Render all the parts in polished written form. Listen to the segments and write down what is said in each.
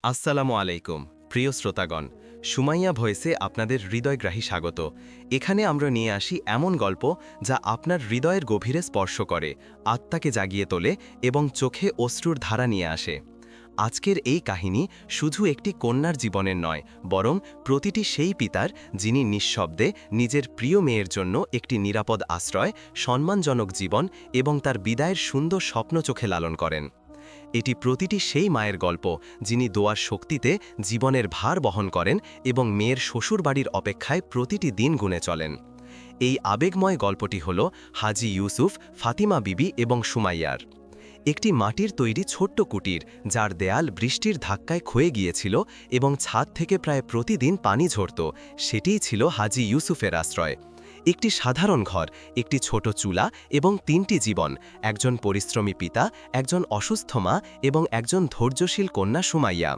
আসসালামু আলাইকুম প্রিয় শ্রোতাগণ, সুমাইয়া ভয়েসে আপনাদের হৃদয়গ্রাহী স্বাগত। এখানে আমরা নিয়ে আসি এমন গল্প যা আপনার হৃদয়ের গভীরে স্পর্শ করে, আত্মাকে জাগিয়ে তোলে এবং চোখে অশ্রুর ধারা নিয়ে আসে। আজকের এই কাহিনী শুধু একটি কন্যার জীবনের নয়, বরং প্রতিটি সেই পিতার যিনি নিঃশব্দে নিজের প্রিয় মেয়ের জন্য একটি নিরাপদ আশ্রয়, সম্মানজনক জীবন এবং তার বিদায়ের সুন্দর স্বপ্ন চোখে লালন করেন। এটি প্রতিটি সেই মায়ের গল্প যিনি দোয়ার শক্তিতে জীবনের ভার বহন করেন এবং মেয়ের শ্বশুরবাড়ির অপেক্ষায় প্রতিটি দিন গুনে চলেন। এই আবেগময় গল্পটি হল হাজি ইউসুফ, ফাতিমা বিবি এবং সুমাইয়ার। একটি মাটির তৈরি ছোট্ট কুটির, যার দেয়াল বৃষ্টির ধাক্কায় ক্ষয়ে গিয়েছিল এবং ছাদ থেকে প্রায় প্রতিদিন পানি ঝরত, সেটিই ছিল হাজি ইউসুফের আশ্রয়। একটি সাধারণ ঘর, একটি ছোট চুলা এবং ৩টি জীবন, একজন পরিশ্রমী পিতা, একজন অসুস্থ মা এবং একজন ধৈর্যশীল কন্যা সুমাইয়া।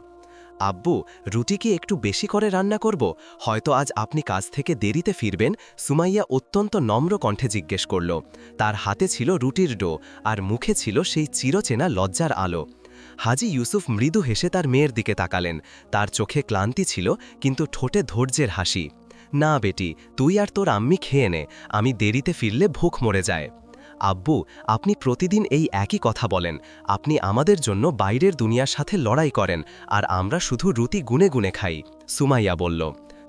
আব্বু, রুটি কি একটু বেশি করে রান্না করব? হয়তো আজ আপনি কাজ থেকে দেরিতে ফিরবেন, সুমাইয়া অত্যন্ত নম্র কণ্ঠে জিজ্ঞেস করল। তার হাতে ছিল রুটির ডো, আর মুখে ছিল সেই চিরচেনা লজ্জার আলো। হাজি ইউসুফ মৃদু হেসে তার মেয়ের দিকে তাকালেন। তার চোখে ক্লান্তি ছিল, কিন্তু ঠোঁটে ধৈর্যের হাসি। না বেটি, তুই আর তোর আম্মি খেয়ে নে, আমি দেরিতে ফিরলে ভুখ মরে যায়। আব্বু, আপনি প্রতিদিন এই একই কথা বলেন। আপনি আমাদের জন্য বাইরের দুনিয়ার সাথে লড়াই করেন, আর আমরা শুধু রুটি গুনে গুনে খাই, সুমাইয়া বলল।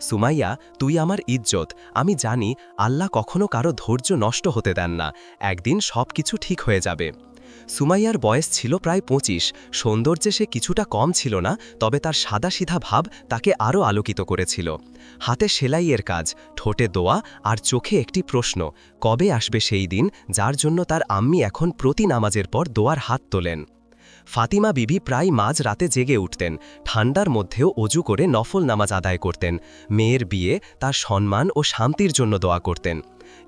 সুমাইয়া, তুই আমার ইজ্জত। আমি জানি আল্লাহ কখনো কারো ধৈর্য নষ্ট হতে দেন না। একদিন সব কিছু ঠিক হয়ে যাবে। সুমাইয়ার বয়স ছিল প্রায় ২৫। সৌন্দর্যে সে কিছুটা কম ছিল না, তবে তার সাদাসিধা ভাব তাকে আরও আলোকিত করেছিল। হাতে সেলাইয়ের কাজ, ঠোঁটে দোয়া আর চোখে একটি প্রশ্ন, কবে আসবে সেই দিন যার জন্য তার আম্মি এখন প্রতি নামাজের পর দোয়ার হাত তোলেন। ফাতিমা বিবি প্রায় মাঝ রাতে জেগে উঠতেন, ঠান্ডার মধ্যেও অজু করে নফল নামাজ আদায় করতেন। মেয়ের বিয়ে, তার সম্মান ও শান্তির জন্য দোয়া করতেন।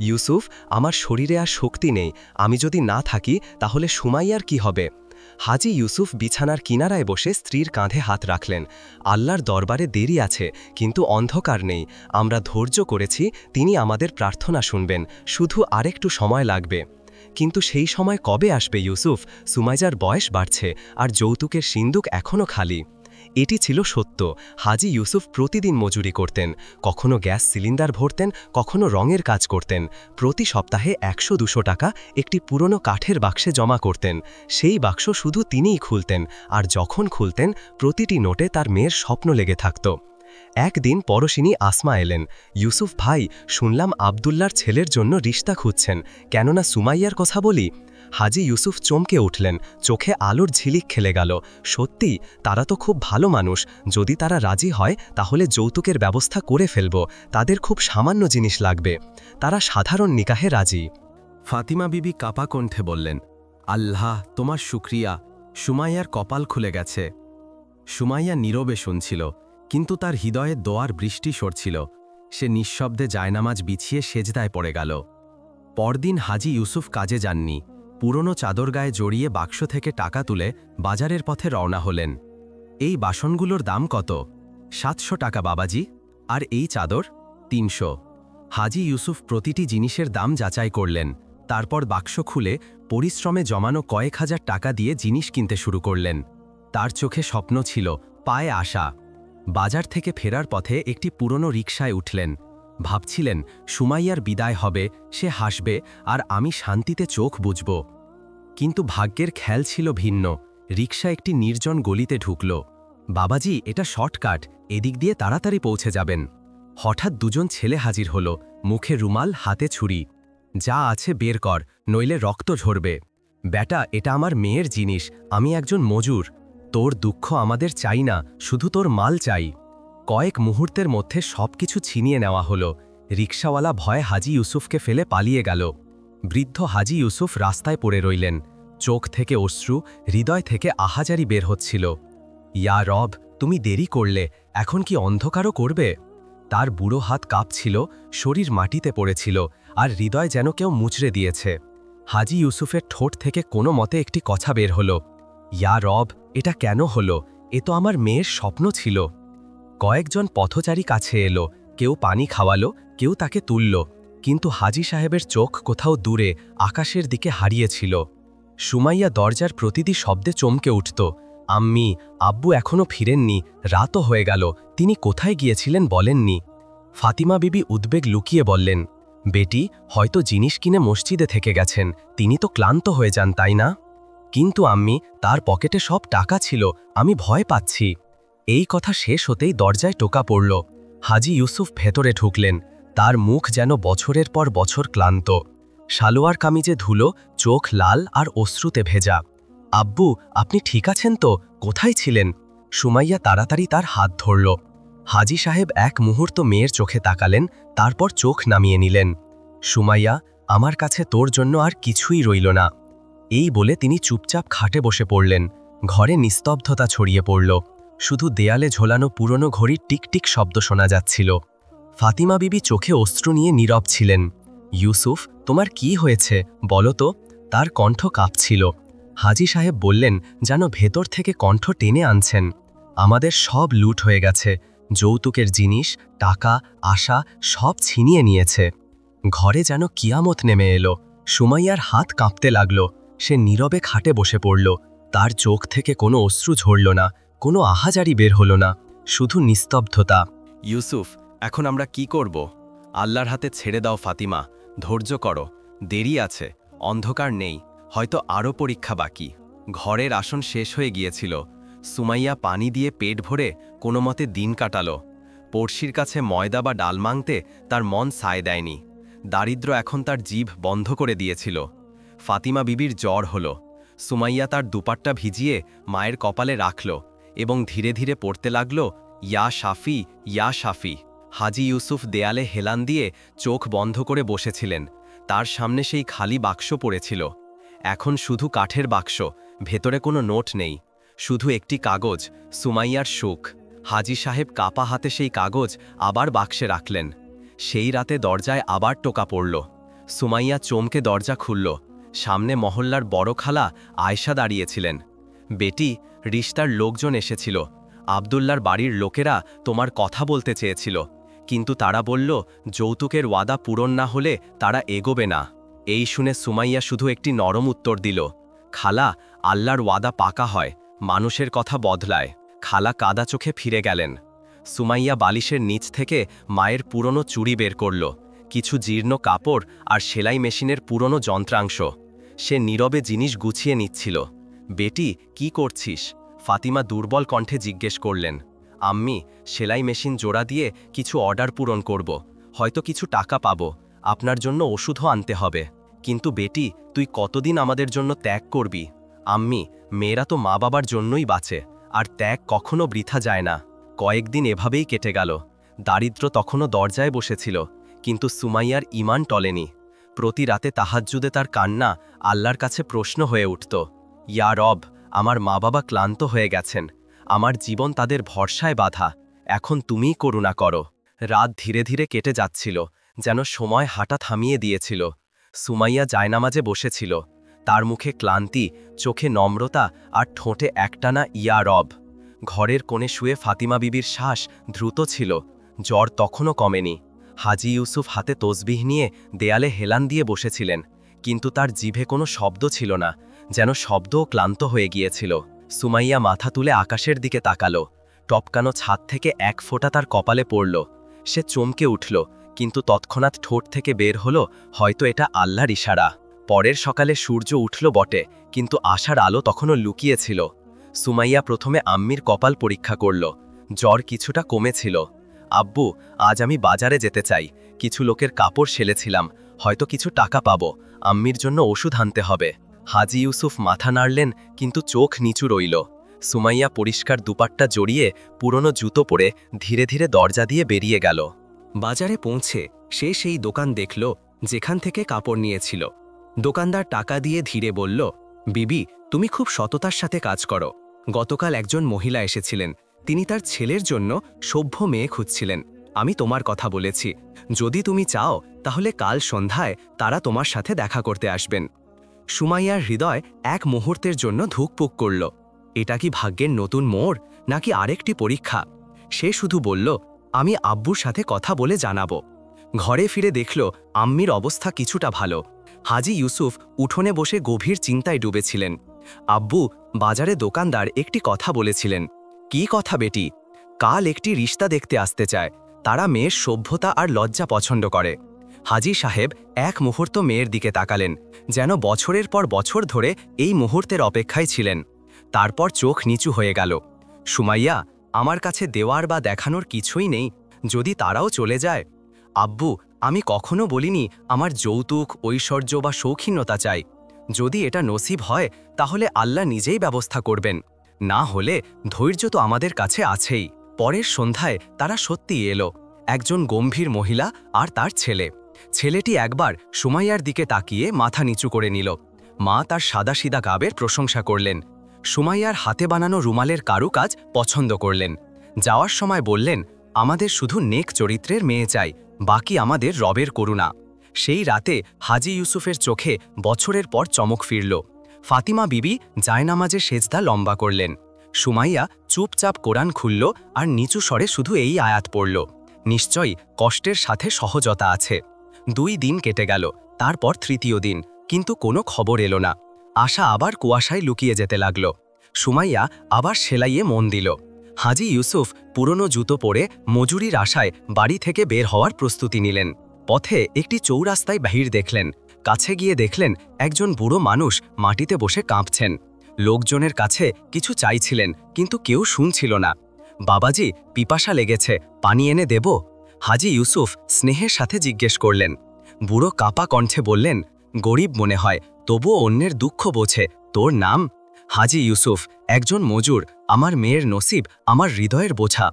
ইউসুফ, আমার শরীরে আর শক্তি নেই, আমি যদি না থাকি তাহলে সুমাইয়ার কি হবে? হাজি ইউসুফ বিছানার কিনারায় বসে স্ত্রীর কাঁধে হাত রাখলেন। আল্লাহর দরবারে দেরি আছে, কিন্তু অন্ধকার নেই। আমরা ধৈর্য করেছি, তিনি আমাদের প্রার্থনা শুনবেন, শুধু আরেকটু সময় লাগবে। কিন্তু সেই সময় কবে আসবে ইউসুফ? সুমাইয়ার বয়স বাড়ছে, আর যৌতুকের সিন্দুক এখনও খালি। এটি ছিল সত্য। হাজি ইউসুফ প্রতিদিন মজুরি করতেন, কখনো গ্যাস সিলিন্ডার ভরতেন, কখনো রঙের কাজ করতেন। প্রতি সপ্তাহে ১০০-২০০ টাকা একটি পুরনো কাঠের বাক্সে জমা করতেন। সেই বাক্স শুধু তিনিই খুলতেন, আর যখন খুলতেন প্রতিটি নোটে তার মেয়ের স্বপ্ন লেগে থাকত। একদিন পরশিনী আসমা এলেন। ইউসুফ ভাই, শুনলাম আবদুল্লার ছেলের জন্য রিশতা খুঁজছেন, কেননা সুমাইয়ার কথা বলি। হাজি ইউসুফ চমকে উঠলেন, চোখে আলোর ঝিলিক খেলে গেল। সত্যি, তারা তো খুব ভালো মানুষ। যদি তারা রাজি হয় তাহলে যৌতুকের ব্যবস্থা করে ফেলব, তাদের খুব সামান্য জিনিস লাগবে। তারা সাধারণ নিকাহে রাজি। ফাতিমা বিবি কাপা কণ্ঠে বললেন, আল্লাহ তোমার শুকরিয়া, সুমাইয়ার কপাল খুলে গেছে। সুমাইয়া নীরবে শুনছিল, কিন্তু তার হৃদয়ে দোয়ার বৃষ্টি সরছিল। সে নিঃশব্দে জায়নামাজ বিছিয়ে সেজদায় পড়ে গেল। পরদিন হাজি ইউসুফ কাজে যাননি। পুরনো চাদর গায়ে জড়িয়ে বাক্স থেকে টাকা তুলে বাজারের পথে রওনা হলেন। এই বাসনগুলোর দাম কত? ৭০০ টাকা বাবাজি। আর এই চাদর? ৩০০। হাজি ইউসুফ প্রতিটি জিনিসের দাম যাচাই করলেন, তারপর বাক্স খুলে পরিশ্রমে জমানো কয়েক হাজার টাকা দিয়ে জিনিস কিনতে শুরু করলেন। তার চোখে স্বপ্ন ছিল, পায়ে আশা। বাজার থেকে ফেরার পথে একটি পুরনো রিকশায় উঠলেন। ভাবছিলেন, সুমাইয়ার বিদায় হবে, সে হাসবে, আর আমি শান্তিতে চোখ বুঝব। কিন্তু ভাগ্যের খেল ছিল ভিন্ন। রিকশা একটি নির্জন গলিতে ঢুকল। বাবাজি, এটা শর্টকাট, এদিক দিয়ে তাড়াতাড়ি পৌঁছে যাবেন। হঠাৎ দুজন ছেলে হাজির হল, মুখে রুমাল, হাতে ছুরি। যা আছে বের কর, নইলে রক্ত ঝরবে। বেটা, এটা আমার মেয়ের জিনিস, আমি একজন মজুর। তোর দুঃখ আমাদের চাই না, শুধু তোর মাল চাই। কয়েক মুহূর্তের মধ্যে সবকিছু ছিনিয়ে নেওয়া হলো। রিকশাওয়ালা ভয়ে হাজি ইউসুফকে ফেলে পালিয়ে গেল। বৃদ্ধ হাজি ইউসুফ রাস্তায় পড়ে রইলেন। চোখ থেকে অশ্রু, হৃদয় থেকে আহাজারি বের হচ্ছিল। ইয়া রব, তুমি দেরি করলে, এখন কি অন্ধকারও করবে? তার বুড়ো হাত কাঁপছিল, শরীর মাটিতে পড়েছিল, আর হৃদয় যেন কেউ মুচড়ে দিয়েছে। হাজি ইউসুফের ঠোঁট থেকে কোনো মতে একটি কথা বের হলো, ইয়া রব, এটা কেন হলো? এ তো আমার মেয়ের স্বপ্ন ছিল। কয়েকজন পথচারী কাছে এলো, কেউ পানি খাওয়ালো, কেউ তাকে তুলল, কিন্তু হাজি সাহেবের চোখ কোথাও দূরে আকাশের দিকে হারিয়েছিল। সুমাইয়া দরজার প্রতিটি শব্দে চমকে উঠত। আম্মি, আব্বু এখনো ফিরেননি, রাতও হয়ে গেল, তিনি কোথায় গিয়েছিলেন বলেননি। ফাতিমা বিবি উদ্বেগ লুকিয়ে বললেন, বেটি, হয়তো জিনিস কিনে মসজিদে থেকে গেছেন, তিনি তো ক্লান্ত হয়ে যান তাই না? কিন্তু আম্মি, তার পকেটে সব টাকা ছিল, আমি ভয় পাচ্ছি। এই কথা শেষ হতেই দরজায় টোকা পড়ল। হাজি ইউসুফ ভেতরে ঢুকলেন, তার মুখ যেন বছরের পর বছর ক্লান্ত। সালোয়ার কামিজে ধুলো, চোখ লাল আর অশ্রুতে ভেজা। আব্বু, আপনি ঠিক আছেন তো? কোথায় ছিলেন? সুমাইয়া তাড়াতাড়ি তার হাত ধরল। হাজি সাহেব এক মুহূর্ত মেয়ের চোখে তাকালেন, তারপর চোখ নামিয়ে নিলেন। সুমাইয়া, আমার কাছে তোর জন্য আর কিছুই রইল না। এই বলে তিনি চুপচাপ খাটে বসে পড়লেন। ঘরে নিস্তব্ধতা ছড়িয়ে পড়ল, শুধু দেয়ালে ঝোলানো পুরনো ঘড়ির টিকটিক শব্দ শোনা যাচ্ছিল। ফাতিমা বিবি চোখে অশ্রু নিয়ে নীরব ছিলেন। ইউসুফ, তোমার কি হয়েছে বলো তো? তার কণ্ঠ কাঁপছিল। হাজি সাহেব বললেন, যেন ভেতর থেকে কণ্ঠ টেনে আনছেন, আমাদের সব লুট হয়ে গেছে, যৌতুকের জিনিস, টাকা, আশা সব ছিনিয়ে নিয়েছে। ঘরে যেন কিয়ামত নেমে এলো। সুমাইয়ার হাত কাঁপতে লাগল। সে নীরবে খাটে বসে পড়ল। তার চোখ থেকে কোনো অশ্রু ঝরল না, কোনো আহাজারি বের হলো না, শুধু নিস্তব্ধতা। ইউসুফ, এখন আমরা কি করব? আল্লাহর হাতে ছেড়ে দাও ফাতিমা, ধৈর্য করো, দেরি আছে, অন্ধকার নেই, হয়তো আরও পরীক্ষা বাকি। ঘরের আসন শেষ হয়ে গিয়েছিল। সুমাইয়া পানি দিয়ে পেট ভরে কোনো মতে দিন কাটালো। পড়শির কাছে ময়দা বা ডাল মাংতে তার মন সায় দেয়নি। দারিদ্র্য এখন তার জিভ বন্ধ করে দিয়েছিল। ফাতিমা বিবির জ্বর হলো। সুমাইয়া তার দুপাট্টা ভিজিয়ে মায়ের কপালে রাখল এবং ধীরে ধীরে পড়তে লাগল, ইয়া শাফি, ইয়া শাফি। হাজি ইউসুফ দেয়ালে হেলান দিয়ে চোখ বন্ধ করে বসেছিলেন। তার সামনে সেই খালি বাক্স পড়েছিল। এখন শুধু কাঠের বাক্স, ভেতরে কোনো নোট নেই, শুধু একটি কাগজ, সুমাইয়ার সুখ। হাজি সাহেব কাপা হাতে সেই কাগজ আবার বাক্সে রাখলেন। সেই রাতে দরজায় আবার টোকা পড়ল। সুমাইয়া চমকে দরজা খুলল। সামনে মহল্লার বড় খালা আয়শা দাঁড়িয়েছিলেন। বেটি, রিশতার লোকজন এসেছিল, আবদুল্লার বাড়ির লোকেরা তোমার কথা বলতে চেয়েছিল, কিন্তু তারা বলল যৌতুকের ওয়াদা পূরণ না হলে তারা এগোবে না। এই শুনে সুমাইয়া শুধু একটি নরম উত্তর দিল, খালা, আল্লাহর ওয়াদা পাকা হয়, মানুষের কথা বদলায়। খালা কাদা চোখে ফিরে গেলেন। সুমাইয়া বালিশের নিচ থেকে মায়ের পুরনো চুড়ি বের করল, কিছু জীর্ণ কাপড় আর সেলাই মেশিনের পুরনো যন্ত্রাংশ। সে নীরবে জিনিস গুছিয়ে নিচ্ছিল। বেটি, কি করছিস? ফাতিমা দুর্বল কণ্ঠে জিজ্ঞেস করলেন। আম্মি, সেলাই মেশিন জোড়া দিয়ে কিছু অর্ডার পূরণ করব, হয়তো কিছু টাকা পাবো, আপনার জন্য ওষুধও আনতে হবে। কিন্তু বেটি, তুই কতদিন আমাদের জন্য ত্যাগ করবি? আম্মি, মেয়েরা তো মা বাবার জন্যই বাঁচে, আর ত্যাগ কখনো বৃথা যায় না। কয়েকদিন এভাবেই কেটে গেল। দারিদ্র্য তখনও দরজায় বসেছিল, কিন্তু সুমাইয়ার ঈমান টলেনি। প্রতি রাতে তাহাজ্জুদে তার কান্না আল্লাহর কাছে প্রশ্ন হয়ে উঠত, ইয়া রব, আমার মা বাবা ক্লান্ত হয়ে গেছেন, আমার জীবন তাদের ভরসায় বাঁধা, এখন তুমিই করুণা করো। রাত ধীরে ধীরে কেটে যাচ্ছিল, যেন সময় হাঁটা থামিয়ে দিয়েছিল। সুমাইয়া জায়নামাজে বসেছিল, তার মুখে ক্লান্তি, চোখে নম্রতা আর ঠোঁটে একটানা ইয়া রব। ঘরের কোণে শুয়ে ফাতিমা বিবির শ্বাস দ্রুত ছিল, জ্বর তখনও কমেনি। হাজি ইউসুফ হাতে তসবিহ নিয়ে দেয়ালে হেলান দিয়ে বসেছিলেন, কিন্তু তার জিভে কোনো শব্দ ছিল না, যেন শব্দও ক্লান্ত হয়ে গিয়েছিল। সুমাইয়া মাথা তুলে আকাশের দিকে তাকালো। টপকানো ছাদ থেকে এক ফোঁটা তার কপালে পড়ল। সে চমকে উঠল, কিন্তু তৎক্ষণাৎ ঠোঁট থেকে বের হলো, হয়তো এটা আল্লাহর ইশারা। পরের সকালে সূর্য উঠল বটে, কিন্তু আশার আলো তখনও লুকিয়েছিল। সুমাইয়া প্রথমে আম্মির কপাল পরীক্ষা করল। জ্বর কিছুটা কমেছিল। আব্বু, আজ আমি বাজারে যেতে চাই, কিছু লোকের কাপড় সেলেছিলাম, হয়তো কিছু টাকা পাবো, আম্মির জন্য ওষুধ আনতে হবে। হাজি ইউসুফ মাথা নাড়লেন, কিন্তু চোখ নিচু রইল। সুমাইয়া পরিষ্কার দুপাট্টা জড়িয়ে পুরনো জুতো পরে ধীরে ধীরে দরজা দিয়ে বেরিয়ে গেল। বাজারে পৌঁছে সে সেই দোকান দেখল যেখান থেকে কাপড় নিয়েছিল। দোকানদার টাকা দিয়ে ধীরে বলল, বিবি, তুমি খুব সততার সাথে কাজ করো। গতকাল একজন মহিলা এসেছিলেন, তিনি তার ছেলের জন্য সভ্য মেয়ে খুঁজছিলেন। আমি তোমার কথা বলেছি, যদি তুমি চাও তাহলে কাল সন্ধ্যায় তারা তোমার সাথে দেখা করতে আসবেন। সুমাইয়ার হৃদয় এক মুহূর্তের জন্য ধুকপুক করল। এটা কি ভাগ্যের নতুন মোড়, নাকি আরেকটি পরীক্ষা? সে শুধু বলল, আমি আব্বুর সাথে কথা বলে জানাবো। ঘরে ফিরে দেখল আম্মির অবস্থা কিছুটা ভালো। হাজি ইউসুফ উঠোনে বসে গভীর চিন্তায় ডুবেছিলেন। আব্বু, বাজারে দোকানদার একটি কথা বলেছিলেন। কি কথা বেটি? কাল একটি রিশতা দেখতে আসতে চায়। তারা মেয়ের সভ্যতা আর লজ্জা পছন্দ করে। হাজী সাহেব এক মুহূর্ত মেয়ের দিকে তাকালেন, যেন বছরের পর বছর ধরে এই মুহূর্তের অপেক্ষায় ছিলেন। তারপর চোখ নিচু হয়ে গেল। সুমাইয়া, আমার কাছে দেওয়ার বা দেখানোর কিছুই নেই, যদি তারাও চলে যায়। আব্বু, আমি কখনো বলিনি আমার যৌতুক, ঐশ্বর্য বা শৌখিনতা চাই। যদি এটা নসিব হয় তাহলে আল্লাহ নিজেই ব্যবস্থা করবেন, না হলে ধৈর্য তো আমাদের কাছে আছেই। পরের সন্ধ্যায় তারা সত্যি এলো, একজন গম্ভীর মহিলা আর তার ছেলে। ছেলেটি একবার সুমাইয়ার দিকে তাকিয়ে মাথা নিচু করে নিল। মা তার সাদাসিধা গাবের প্রশংসা করলেন। সুমাইয়ার হাতে বানানো রুমালের কারুকাজ পছন্দ করলেন। যাওয়ার সময় বললেন, আমাদের শুধু নেক চরিত্রের মেয়ে চাই, বাকি আমাদের রবের করুণা। সেই রাতে হাজী ইউসুফের চোখে বছরের পর চমক ফিরল। ফাতিমা বিবি জায়নামাজে সেজদা লম্বা করলেন। সুমাইয়া চুপচাপ কোরআন খুলল আর নিচু স্বরে শুধু এই আয়াত পড়ল, নিশ্চয়ই কষ্টের সাথে সহজতা আছে। 2 দিন কেটে গেল, তারপর তৃতীয় দিন, কিন্তু কোনো খবর এলো না। আশা আবার কুয়াশায় লুকিয়ে যেতে লাগল। সুমাইয়া আবার সেলাইয়ে মন দিল। হাজী ইউসুফ পুরনো জুতো পরে মজুরির আশায় বাড়ি থেকে বের হওয়ার প্রস্তুতি নিলেন। পথে একটি চৌরাস্তায় বাহির দেখলেন। কাছে গিয়ে দেখলেন একজন বুড়ো মানুষ মাটিতে বসে কাঁপছেন। লোকজনের কাছে কিছু চাইছিলেন, কিন্তু কেউ শুনছিল না। বাবাজি, পিপাসা লেগেছে, পানি এনে দেব? হাজী ইউসুফ স্নেহের সাথে জিজ্ঞেস করলেন। বুড়ো কাপা কণ্ঠে বললেন, গরিব মনে হয়, তবুও অন্যের দুঃখ বোঝে। তোর নাম? হাজী ইউসুফ, একজন মজুর। আমার মেয়ের নসিব আমার হৃদয়ের বোঝা।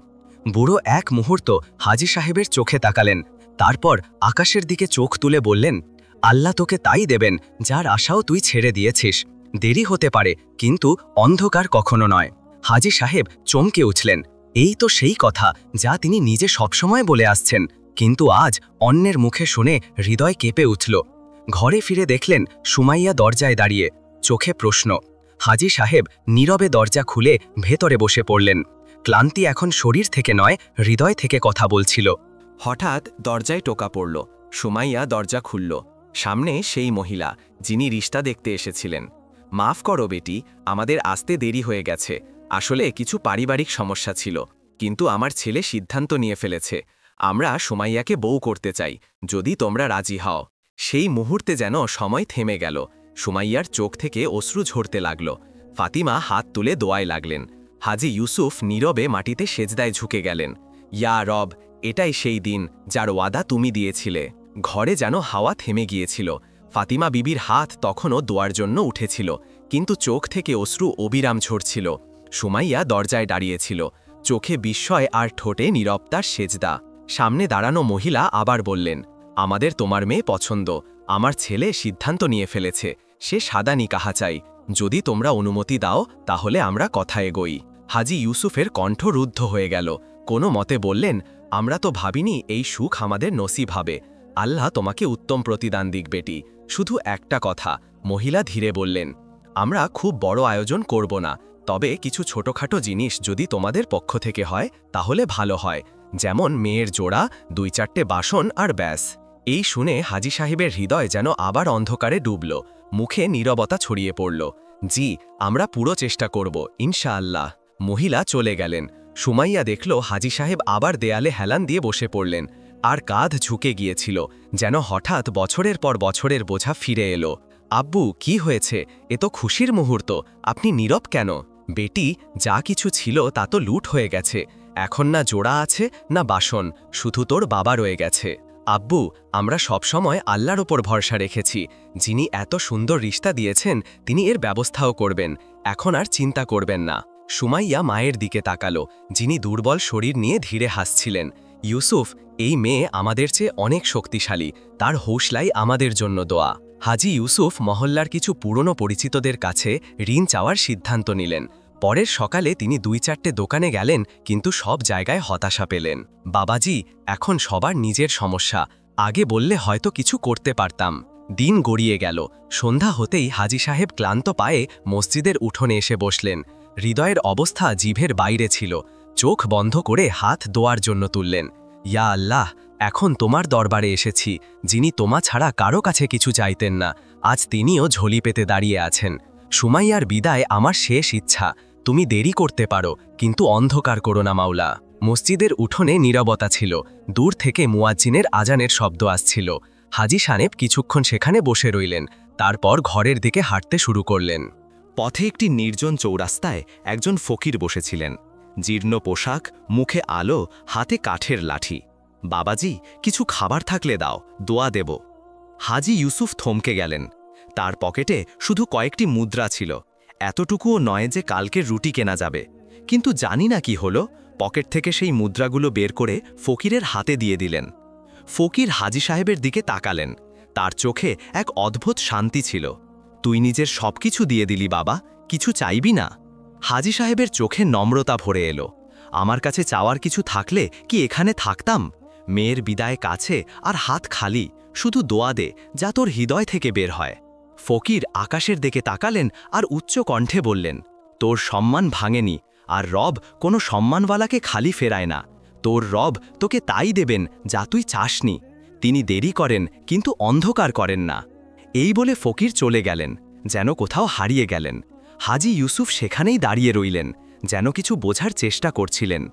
বুড়ো এক মুহূর্ত হাজী সাহেবের চোখে তাকালেন, তারপর আকাশের দিকে চোখ তুলে বললেন, আল্লাহ তোকে তাই দেবেন যার আশাও তুই ছেড়ে দিয়েছিস। দেরি হতে পারে, কিন্তু অন্ধকার কখনো নয়। হাজী সাহেব চমকে উঠলেন। এই তো সেই কথা যা তিনি নিজে সবসময় বলে আসছেন, কিন্তু আজ অন্যের মুখে শুনে হৃদয় কেঁপে উঠল। ঘরে ফিরে দেখলেন সুমাইয়া দরজায় দাঁড়িয়ে, চোখে প্রশ্ন। হাজী সাহেব নীরবে দরজা খুলে ভেতরে বসে পড়লেন। ক্লান্তি এখন শরীর থেকে নয়, হৃদয় থেকে কথা বলছিল। হঠাৎ দরজায় টোকা পড়ল। সুমাইয়া দরজা খুলল। সামনে সেই মহিলা যিনি রিশতা দেখতে এসেছিলেন। মাফ করো বেটি, আমাদের আসতে দেরি হয়ে গেছে। আসলে কিছু পারিবারিক সমস্যা ছিল, কিন্তু আমার ছেলে সিদ্ধান্ত নিয়ে ফেলেছে। আমরা সুমাইয়াকে বউ করতে চাই, যদি তোমরা রাজি হও। সেই মুহূর্তে যেন সময় থেমে গেল। সুমাইয়ার চোখ থেকে অশ্রু ঝরতে লাগল। ফাতিমা হাত তুলে দোয়ায় লাগলেন। হাজী ইউসুফ নীরবে মাটিতে সেজদায় ঝুঁকে গেলেন। ইয়া রব, এটাই সেই দিন যার ওয়াদা তুমি দিয়েছিলে। ঘরে যেন হাওয়া থেমে গিয়েছিল। ফাতিমা বিবির হাত তখনও দোয়ার জন্য উঠেছিল, কিন্তু চোখ থেকে অশ্রু অবিরাম ঝরছিল। সুমাইয়া দরজায় দাঁড়িয়েছিল, চোখে বিস্ময় আর ঠোঁটে নীরবতার সেজদা। সামনে দাঁড়ানো মহিলা আবার বললেন, আমাদের তোমার মেয়ে পছন্দ। আমার ছেলে সিদ্ধান্ত নিয়ে ফেলেছে, সে সাদা নিকাহা চাই। যদি তোমরা অনুমতি দাও তাহলে আমরা কথা এগোই। হাজী ইউসুফের কণ্ঠ রুদ্ধ হয়ে গেল। কোনো মতে বললেন, আমরা তো ভাবিনি এই সুখ আমাদের নসিব হবে। আল্লাহ তোমাকে উত্তম প্রতিদান দিক বেটি। শুধু একটা কথা, মহিলা ধীরে বললেন, আমরা খুব বড় আয়োজন করব না, তবে কিছু ছোটখাটো জিনিস যদি তোমাদের পক্ষ থেকে হয় তাহলে ভালো হয়, যেমন মেয়ের জোড়া, 2-4টে বাসন আর ব্যাস। এই শুনে হাজী সাহেবের হৃদয় যেন আবার অন্ধকারে ডুবল। মুখে নীরবতা ছড়িয়ে পড়ল। জি, আমরা পুরো চেষ্টা করব, ইনশাআল্লাহ। মহিলা চলে গেলেন। সুমাইয়া দেখল হাজী সাহেব আবার দেয়ালে হেলান দিয়ে বসে পড়লেন, আর কাঁধ ঝুঁকে গিয়েছিল, যেন হঠাৎ বছরের পর বছরের বোঝা ফিরে এলো। আব্বু, কি হয়েছে? এ তো খুশির মুহূর্ত, আপনি নীরব কেন? বেটি, যা কিছু ছিল তা তো লুট হয়ে গেছে। এখন না জোড়া আছে না বাসন, শুধু তোর বাবা রয়ে গেছে। আব্বু, আমরা সবসময় আল্লাহর ওপর ভরসা রেখেছি। যিনি এত সুন্দর রিশতা দিয়েছেন তিনি এর ব্যবস্থাও করবেন, এখন আর চিন্তা করবেন না। সুমাইয়া মায়ের দিকে তাকালো, যিনি দুর্বল শরীর নিয়ে ধীরে হাসছিলেন। ইউসুফ, এই মেয়ে আমাদের চেয়ে অনেক শক্তিশালী, তার হৌসলাই আমাদের জন্য দোয়া। হাজী ইউসুফ মহল্লার কিছু পুরনো পরিচিতদের কাছে ঋণ চাওয়ার সিদ্ধান্ত নিলেন। পরের সকালে তিনি 2-4টে দোকানে গেলেন, কিন্তু সব জায়গায় হতাশা পেলেন। বাবাজি, এখন সবার নিজের সমস্যা, আগে বললে হয়তো কিছু করতে পারতাম। দিন গড়িয়ে গেল। সন্ধ্যা হতেই হাজী সাহেব ক্লান্ত পায়ে মসজিদের উঠোনে এসে বসলেন। হৃদয়ের অবস্থা জিভের বাইরে ছিল। চোখ বন্ধ করে হাত দোয়ার জন্য তুললেন। ইয়া আল্লাহ, এখন তোমার দরবারে এসেছি, যিনি তোমা ছাড়া কারো কাছে কিছু চাইতেন না, আজ তিনিও ঝুলি পেতে দাঁড়িয়ে আছেন। সুমাইয়ার বিদায় আমার শেষ ইচ্ছা, তুমি দেরি করতে পারো কিন্তু অন্ধকার করো না মাওলা। মসজিদের উঠোনে নীরবতা ছিল, দূর থেকে মুয়াজ্জিনের আজানের শব্দ আসছিল। হাজী সাহেব কিছুক্ষণ সেখানে বসে রইলেন, তারপর ঘরের দিকে হাঁটতে শুরু করলেন। পথে একটি নির্জন চৌরাস্তায় একজন ফকির বসেছিলেন। জীর্ণ পোশাক, মুখে আলো, হাতে কাঠের লাঠি। বাবাজি, কিছু খাবার থাকলে দাও, দোয়া দেব। হাজী ইউসুফ থমকে গেলেন। তার পকেটে শুধু কয়েকটি মুদ্রা ছিল, এতটুকুও নয় যে কালকের রুটি কেনা যাবে। কিন্তু জানি না কি হলো, পকেট থেকে সেই মুদ্রাগুলো বের করে ফকিরের হাতে দিয়ে দিলেন। ফকির হাজী সাহেবের দিকে তাকালেন, তার চোখে এক অদ্ভুত শান্তি ছিল। তুই নিজের সবকিছু দিয়ে দিলি বাবা, কিছু চাইবি না? হাজী সাহেবের চোখে নম্রতা ভরে এলো। আমার কাছে চাওয়ার কিছু থাকলে কি এখানে থাকতাম? মেয়ের বিদায় কাছে আর হাত খালি, শুধু দোয়া দে যা তোর হৃদয় থেকে বের হয়। ফকির আকাশের দিকে তাকালেন আর উচ্চ কণ্ঠে বললেন, তোর সম্মান ভাঙেনি, আর রব কোনো সম্মানওয়ালাকে খালি ফেরায় না। তোর রব তোকে তাই দেবেন যা তুই চাসনি। তিনি দেরি করেন কিন্তু অন্ধকার করেন না। এই বলে ফকির চলে গেলেন, যেন কোথাও হারিয়ে গেলেন। হাজী ইউসুফ সেখানেই দাঁড়িয়ে রইলেন, যেন কিছু বোঝার চেষ্টা করছিলেন।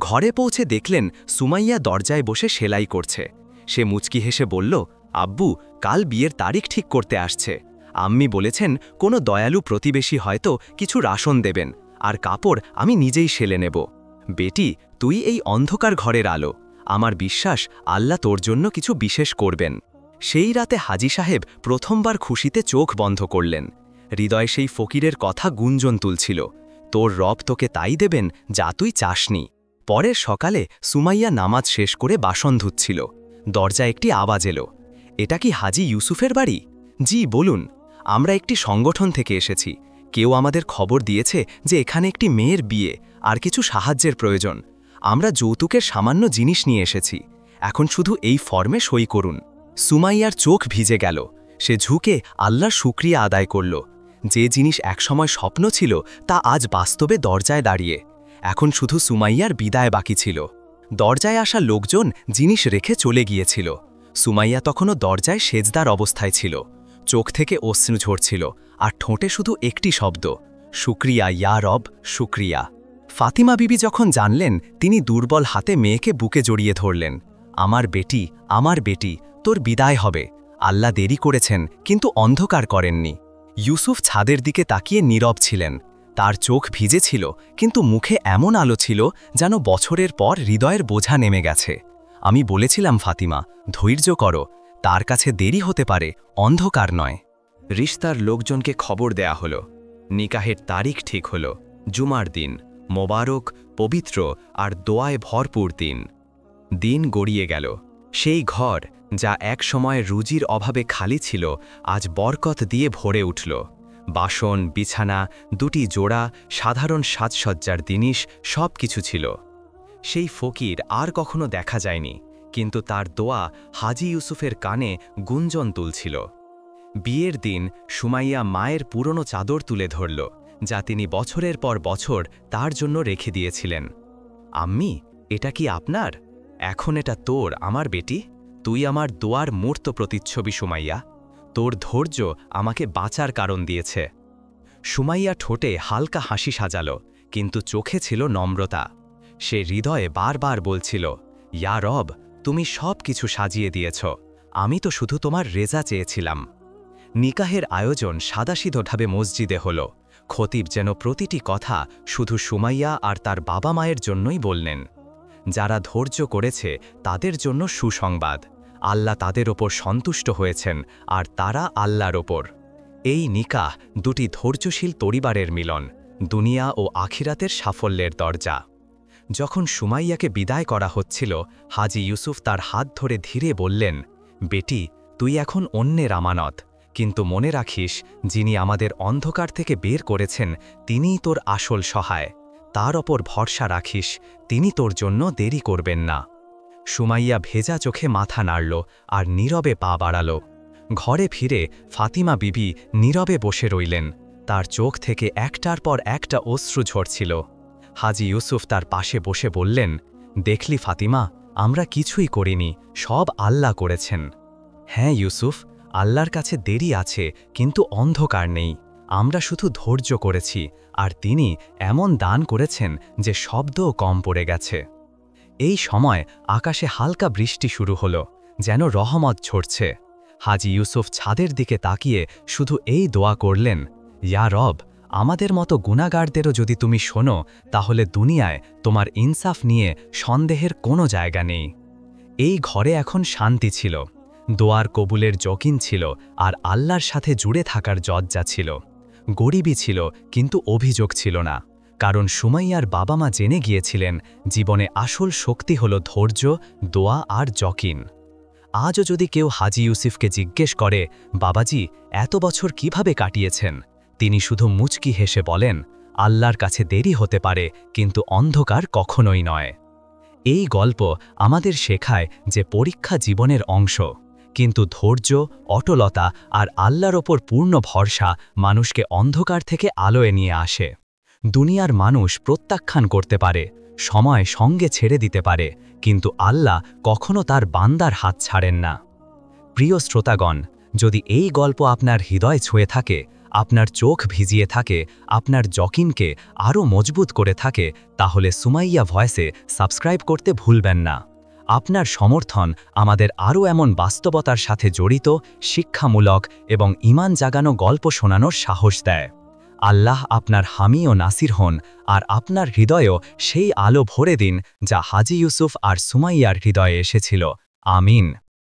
ঘরে পৌঁছে দেখলেন সুমাইয়া দরজায় বসে সেলাই করছে। সে মুচকি হেসে বলল, আব্বু, কাল বিয়ের তারিখ ঠিক করতে আসছে। আম্মি বলেছেন কোনো দয়ালু প্রতিবেশী হয়তো কিছু রাশন দেবেন, আর কাপড় আমি নিজেই সেলে নেব। বেটি, তুই এই অন্ধকার ঘরের আলো। আমার বিশ্বাস আল্লাহ তোর জন্য কিছু বিশেষ করবেন। সেই রাতে হাজী সাহেব প্রথমবার খুশিতে চোখ বন্ধ করলেন। হৃদয় সেই ফকিরের কথা গুঞ্জন তুলছিল, তোর রব তোকে তাই দেবেন যা তুই চাসনি। পরের সকালে সুমাইয়া নামাজ শেষ করে বাসন ধুচ্ছিল। দরজায় একটি আওয়াজ এলো। এটা কি হাজী ইউসুফের বাড়ি? জি বলুন, আমরা একটি সংগঠন থেকে এসেছি। কেউ আমাদের খবর দিয়েছে যে এখানে একটি মেয়ের বিয়ে আর কিছু সাহায্যের প্রয়োজন। আমরা যৌতুকের সামান্য জিনিস নিয়ে এসেছি, এখন শুধু এই ফর্মে সই করুন। সুমাইয়ার চোখ ভিজে গেল। সে ঝুঁকে আল্লাহর শুকরিয়া আদায় করল। যে জিনিস একসময় স্বপ্ন ছিল তা আজ বাস্তবে দরজায় দাঁড়িয়ে। এখন শুধু সুমাইয়ার বিদায় বাকি ছিল। দরজায় আসা লোকজন জিনিস রেখে চলে গিয়েছিল। সুমাইয়া তখনও দরজায় সেজদার অবস্থায় ছিল। চোখ থেকে অশ্রু ঝরছিল আর ঠোঁটে শুধু একটি শব্দ, শুক্রিয়া ইয়া রব, শুক্রিয়া। ফাতিমা বিবি যখন জানলেন, তিনি দুর্বল হাতে মেয়েকে বুকে জড়িয়ে ধরলেন। আমার বেটি, আমার বেটি, তোর বিদায় হবে। আল্লাহ দেরি করেছেন কিন্তু অন্ধকার করেননি। ইউসুফ ছাদের দিকে তাকিয়ে নীরব ছিলেন। তার চোখ ভিজে ছিল কিন্তু মুখে এমন আলো ছিল যেন বছরের পর হৃদয়ের বোঝা নেমে গেছে। আমি বলেছিলাম ফাতিমা, ধৈর্য করো, তার কাছে দেরি হতে পারে, অন্ধকার নয়। রিশতার লোকজনকে খবর দেয়া হলো। নিকাহের তারিখ ঠিক হলো। জুমার দিন, মোবারক, পবিত্র আর দোয়ায় ভরপুর দিন। দিন গড়িয়ে গেল। সেই ঘর যা এক সময় রুজির অভাবে খালি ছিল আজ বরকত দিয়ে ভরে উঠল। বাসন, বিছানা, দুটি জোড়া, সাধারণ সাজসজ্জার জিনিস সব কিছু ছিল। সেই ফকির আর কখনো দেখা যায়নি, কিন্তু তার দোয়া হাজী ইউসুফের কানে গুঞ্জন তুলছিল। বিয়ের দিন সুমাইয়া মায়ের পুরনো চাদর তুলে ধরল, যা তিনি বছরের পর বছর তার জন্য রেখে দিয়েছিলেন। আম্মি, এটা কি আপনার? এখন এটা তোর, আমার বেটি। তুই আমার দোয়ার মূর্ত প্রতিচ্ছবি সুমাইয়া। তোর ধৈর্য আমাকে বাঁচার কারণ দিয়েছে। সুমাইয়া ঠোঁটে হালকা হাসি সাজালো, কিন্তু চোখে ছিল নম্রতা। সে হৃদয়ে বারবার বলছিল, ইয়া রব, তুমি সব কিছু সাজিয়ে দিয়েছ, আমি তো শুধু তোমার রেজা চেয়েছিলাম। নিকাহের আয়োজন সাদাসিধোভাবে মসজিদে হল। খতিব যেন প্রতিটি কথা শুধু সুমাইয়া আর তার বাবা মায়ের জন্যই বললেন। যারা ধৈর্য করেছে তাদের জন্য সুসংবাদ, আল্লাহ তাদের ওপর সন্তুষ্ট হয়েছেন আর তারা আল্লাহর ওপর। এই নিকাহ দুটি ধৈর্যশীল পরিবারের মিলন, দুনিয়া ও আখিরাতের সাফল্যের দরজা। যখন সুমাইয়াকে বিদায় করা হচ্ছিল, হাজী ইউসুফ তার হাত ধরে ধীরে বললেন, বেটি, তুই এখন অন্যের আমানত, কিন্তু মনে রাখিস, যিনি আমাদের অন্ধকার থেকে বের করেছেন তিনিই তোর আসল সহায়। তার ওপর ভরসা রাখিস, তিনি তোর জন্য দেরি করবেন না। সুমাইয়া ভেজা চোখে মাথা নাড়ল আর নীরবে পা বাড়াল। ঘরে ফিরে ফাতিমা বিবি নীরবে বসে রইলেন। তার চোখ থেকে একটার পর একটা অশ্রু ঝরছিল। হাজী ইউসুফ তার পাশে বসে বললেন, দেখলি ফাতিমা, আমরা কিছুই করিনি, সব আল্লাহ করেছেন। হ্যাঁ ইউসুফ, আল্লাহর কাছে দেরি আছে কিন্তু অন্ধকার নেই। আমরা শুধু ধৈর্য করেছি আর তিনি এমন দান করেছেন যে শব্দও কম পড়ে গেছে। এই সময় আকাশে হালকা বৃষ্টি শুরু হলো, যেন রহমত ঝরছে। হাজী ইউসুফ ছাদের দিকে তাকিয়ে শুধু এই দোয়া করলেন, ইয়া রব, আমাদের মতো গুনাহগারদেরও যদি তুমি শোনো, তাহলে দুনিয়ায় তোমার ইনসাফ নিয়ে সন্দেহের কোনো জায়গা নেই। এই ঘরে এখন শান্তি ছিল, দোয়ার কবুলের যকিন ছিল, আর আল্লাহর সাথে জুড়ে থাকার জজ্জা ছিল। গরিবই ছিল, কিন্তু অভিযোগ ছিল না, কারণ সুমাইয়ার বাবা মা জেনে গিয়েছিলেন জীবনে আসল শক্তি হল ধৈর্য, দোয়া আর যকিন। আজও যদি কেউ হাজী ইউসুফকে জিজ্ঞেস করে, বাবাজি এত বছর কিভাবে কাটিয়েছেন, তিনি শুধু মুচকি হেসে বলেন, আল্লাহর কাছে দেরি হতে পারে, কিন্তু অন্ধকার কখনোই নয়। এই গল্প আমাদের শেখায় যে পরীক্ষা জীবনের অংশ, কিন্তু ধৈর্য, অটলতা আর আল্লাহর ওপর পূর্ণ ভরসা মানুষকে অন্ধকার থেকে আলোয় নিয়ে আসে। দুনিয়ার মানুষ প্রত্যাখ্যান করতে পারে, সময় সঙ্গে ছেড়ে দিতে পারে, কিন্তু আল্লাহ কখনো তার বান্দার হাত ছাড়েন না। প্রিয় শ্রোতাগণ, যদি এই গল্প আপনার হৃদয় ছুঁয়ে থাকে, আপনার চোখ ভিজিয়ে থাকে, আপনার যকিনকে আরও মজবুত করে থাকে, তাহলে সুমাইয়া ভয়েসে সাবস্ক্রাইব করতে ভুলবেন না। আপনার সমর্থন আমাদের আরও এমন বাস্তবতার সাথে জড়িত শিক্ষামূলক এবং ঈমান জাগানো গল্প শোনানোর সাহস দেয়। আল্লাহ আপনার হামি ও নাসির হন, আর আপনার হৃদয়েও সেই আলো ভরে দিন যা হাজী ইউসুফ আর সুমাইয়ার হৃদয়ে এসেছিল। আমিন।